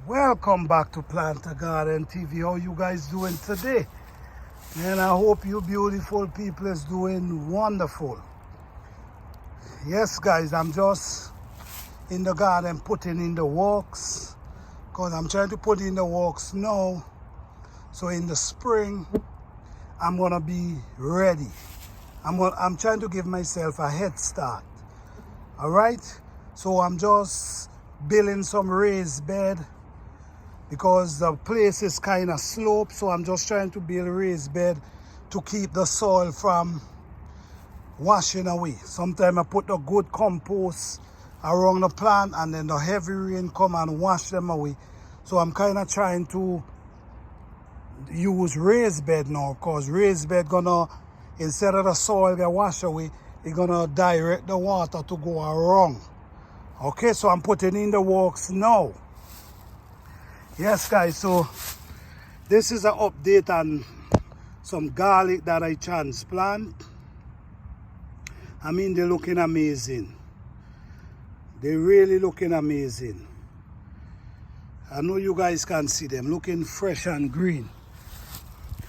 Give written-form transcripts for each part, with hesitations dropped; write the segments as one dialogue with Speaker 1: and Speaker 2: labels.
Speaker 1: Welcome back to Plant a Garden TV. How you guys doing today? And I hope you beautiful people is doing wonderful. Yes guys, I'm just in the garden putting in the works because I'm trying to put in the works now, so in the spring I'm gonna be ready. I'm trying to give myself a head start. All right, so I'm just building some raised bed because the place is kind of slope, so I'm just trying to build a raised bed to keep the soil from washing away. Sometimes I put the good compost around the plant and then the heavy rain come and wash them away. So I'm kind of trying to use raised bed now, because raised bed gonna, instead of the soil get washed away, it's gonna direct the water to go around. Okay, so I'm putting in the works now. Yes guys, so this is an update on some garlic that I transplant. I mean, they're looking amazing. They're really looking amazing. I know you guys can see them looking fresh and green.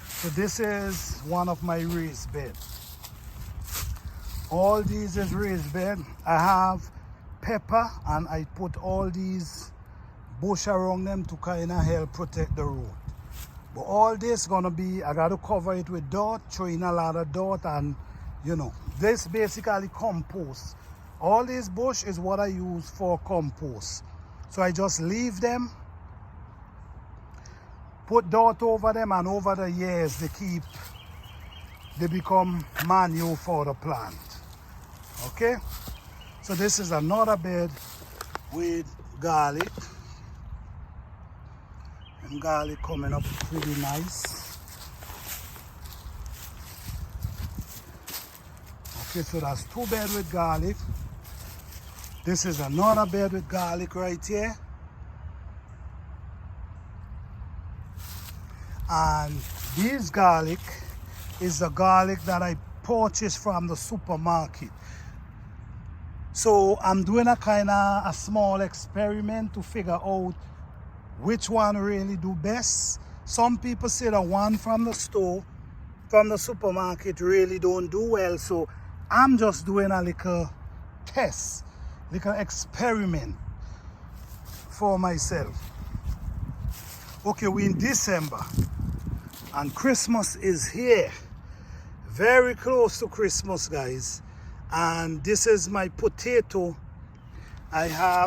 Speaker 1: So this is one of my raised bed. All these is raised bed. I have pepper and I put all these bush around them to kind of help protect the road. But all this gonna be, I gotta cover it with dirt, throwing a lot of dirt, and you know, this basically compost. All this bush is what I use for compost. So I just leave them, put dirt over them, and over the years they become manure for the plant. Okay, so this is another bed with garlic. And garlic coming up pretty nice. Okay, so that's two beds with garlic. This is another bed with garlic right here. And this garlic is the garlic that I purchased from the supermarket. So I'm doing a kind of a small experiment to figure out which one really do best. Some people say the one from the store, from the supermarket, really don't do well. So I'm just doing a little test, little experiment for myself. Okay, we're in December and Christmas is here. Very close to Christmas, guys. And this is my potato.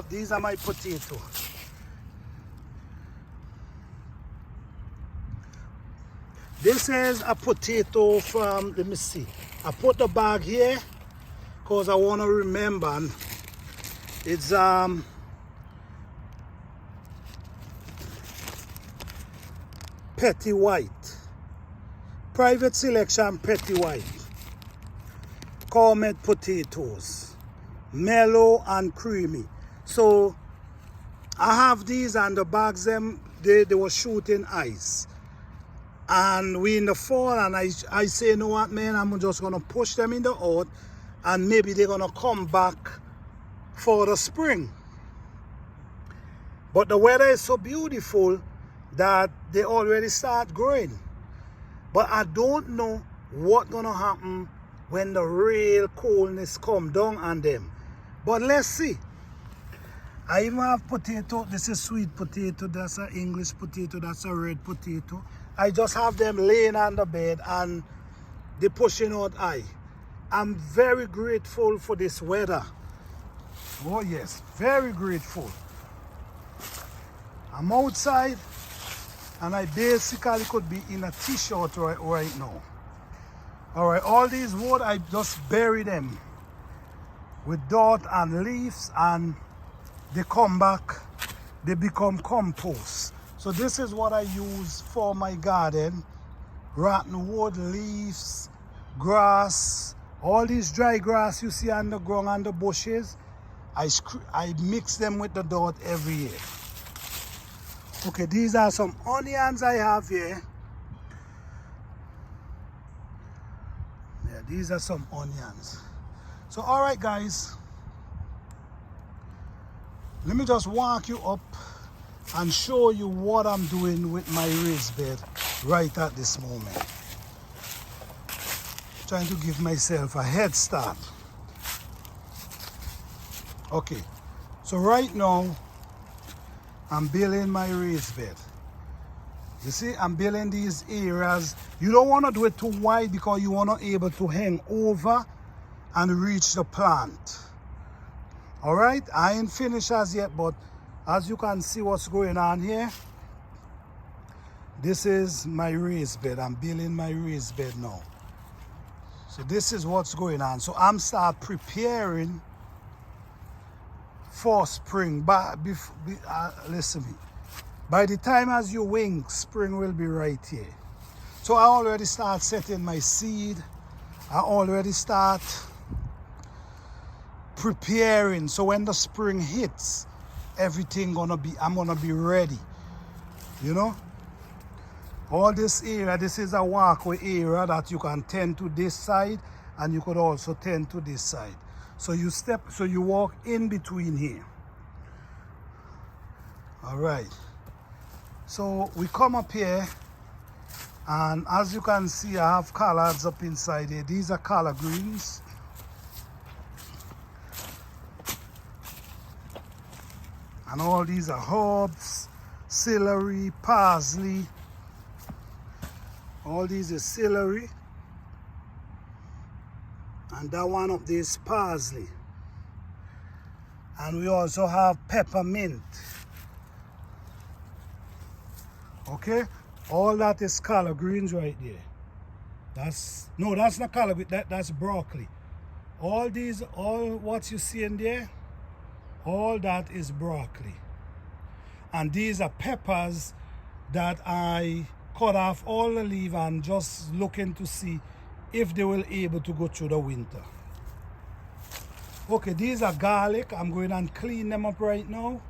Speaker 1: These are my potato. This is a potato from, let me see. I put the bag here because I want to remember. It's Petty White. Private Selection Petty White. Comet potatoes. Mellow and creamy. So I have these, and the bags they were shooting ice. And we in the fall, and I say, you know what, man, I'm just gonna push them in the earth, and maybe they're gonna come back for the spring. But the weather is so beautiful that they already start growing. But I don't know what's gonna happen when the real coldness come down on them. But let's see. I even have potato. This is sweet potato. That's an English potato. That's a red potato. I just have them laying on the bed and they're pushing out eye. I'm very grateful for this weather. Oh yes, very grateful. I'm outside and I basically could be in a t-shirt right now. All right, all these wood, I just bury them with dirt and leaves, and they come back, they become compost. So this is what I use for my garden. Rotten wood, leaves, grass, all these dry grass you see on the ground and the bushes, I mix them with the dirt every year. Okay, these are some onions I have here. Yeah, these are some onions. So all right guys, let me just walk you up and show you what I'm doing with my raised bed right at this moment. Trying to give myself a head start. Okay, so right now I'm building my raised bed. You see, I'm building these areas. You don't want to do it too wide because you want to be able to hang over and reach the plant. All right, I ain't finished as yet, but as you can see what's going on here, this is my raised bed. I'm building my raised bed now. So this is what's going on. So I'm start preparing for spring. But listen to me. By the time as you wing, spring will be right here. So I already start setting my seed. I already start preparing. So when the spring hits, I'm gonna be ready. You know? All this area, this is a walkway area that you can tend to this side and you could also tend to this side. So you walk in between here. All right. So we come up here, and as you can see, I have collards up inside here. These are collard greens. And all these are herbs, celery, parsley. All these is celery. And that one up there is parsley. And we also have peppermint. Okay, all that is collard greens right there. That's not collard green, that's broccoli. All what you see in there, all that is broccoli. And these are peppers that I cut off all the leaves and just looking to see if they will able to go through the winter. Okay, these are garlic. I'm going and clean them up right now.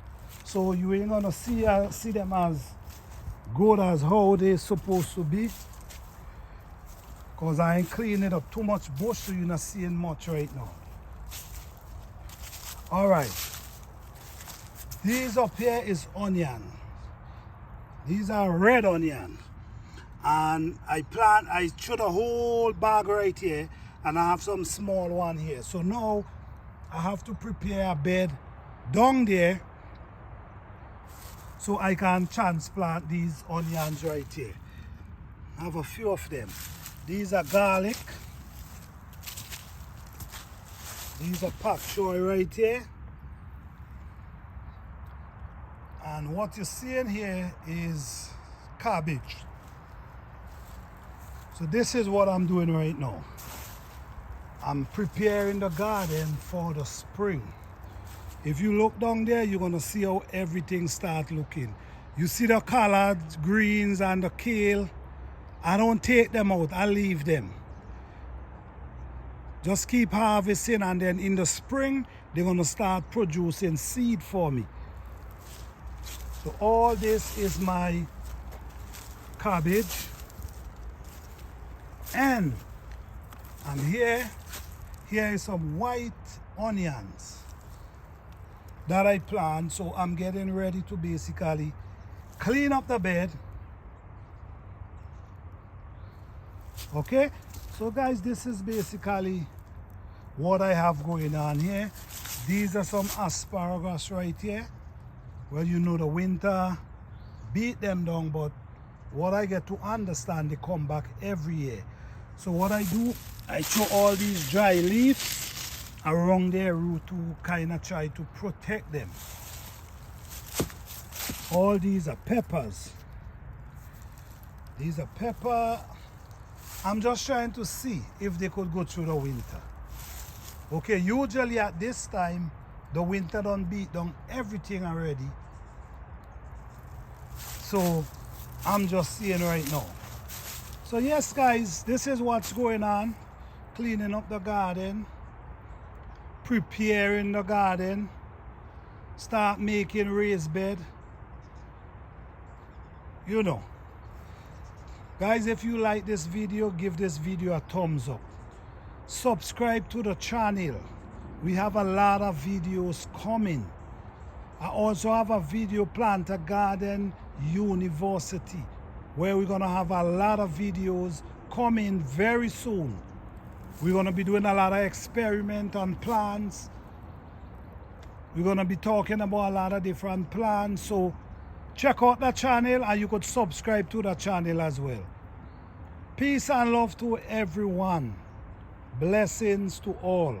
Speaker 1: So you ain't gonna see them as good as how they're supposed to be, because I ain't cleaning up too much bush, so you're not seeing much right now. All right, these up here is onion. These are red onion, and I showed a whole bag right here, and I have some small one here. So now I have to prepare a bed down there so I can transplant these onions right here. I have a few of them. These are garlic. These are pak choy right here. And what you're seeing here is cabbage. So this is what I'm doing right now. I'm preparing the garden for the spring. If you look down there, you're gonna see how everything start looking. You see the collards, greens, and the kale. I don't take them out, I leave them. Just keep harvesting, and then in the spring, they're gonna start producing seed for me. So all this is my cabbage. And here is some white onions that I plant. So I'm getting ready to basically clean up the bed. Okay, so guys, this is basically what I have going on here. These are some asparagus right here. Well, you know, the winter beat them down, but what I get to understand, they come back every year. So what I do, I throw all these dry leaves around their root to kind of try to protect them. All these are peppers. These are pepper. I'm just trying to see if they could go through the winter. Okay, usually at this time, the winter done beat down everything already. So I'm just seeing right now. So yes, guys, this is what's going on. Cleaning up the garden, preparing the garden, start making raised bed. You know. Guys, if you like this video, give this video a thumbs up. Subscribe to the channel. We have a lot of videos coming. I also have a video planter garden university where we're gonna have a lot of videos coming very soon. We're gonna be doing a lot of experiment on plants. We're gonna be talking about a lot of different plants. So check out the channel and you could subscribe to the channel as well. Peace and love to everyone. Blessings to all.